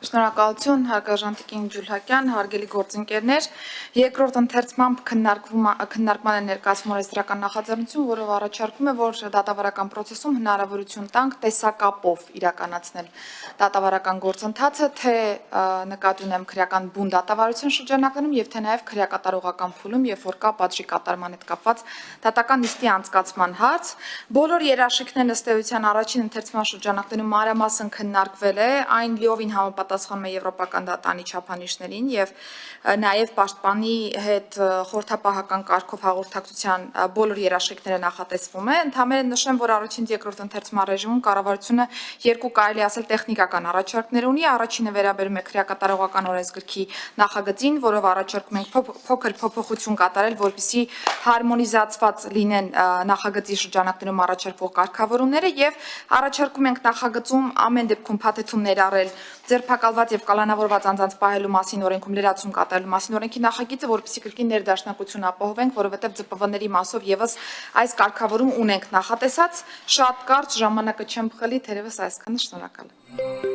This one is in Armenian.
Շնորհակալություն Հարգարժան Ջուլհակյան, հարգելի գործընկերներ, երկրորդ ընթերցմամբ քննարկման է ներկայացվում օրենսդրական նախաձեռնություն, որով առաջարկում է, որ դատավարական process-ում հնարավորություն տանք տեսակապով իրականացնել դատավարական գործընթացը, թե նկատի ունեմ քրեական բուն դատավարության շրջանակներում եւ թե նաեւ քրեակատարողական փուլում, երբ որ կա պատժի կատարման հետ կապված դատական նիստի անցկացման հարց, բոլոր երաշխիքներն ըստ էության առաջին ընթերցման շրջանակներում մանրամասն քննարկվել է, այն լիովին համապատասխանում է եվրոպական դատանի չափանիշներին եւ նաեւ պաշտպանի հետ խորհրդապահական կարգով հաղորդակցության բոլոր երաշխիքները նախատեսվում է։ Ընդհանրապես նշեմ, որ առաջին եւ երկրորդ ընթերցման ռեժիմում կառավարությունը երկու կարելի ասել տեխնիկական առաջարկներ ունի։ Առաջինը վերաբերում է քրեակատարողական օրենսգրքի նախագծին, որով առաջարկում ենք փոքր փոփոխություն կատարել, որպեսզի հարմոնիզացված լինեն նախագծի շրջանակներում առաջարկվող կարգավորումները եւ առաջարկում ենք նախագծում ամեն դեպքում փաթեթում ներառել ձերբակալված եւ կալանավորված անձանց պահելու մասին օրենքում լրացում կատարելու մասին օրենքի նախագիծը, որպեսզի կրկին ներդաշնակություն ապահովենք, որովհետեւ ԶՊՎ-ների մասով եւս այս կարգավորում ունենք նախատեսած, շատ կարճ ժամանակը չեմ խլի, թերևս այսքանը, շնորհակալ եմ։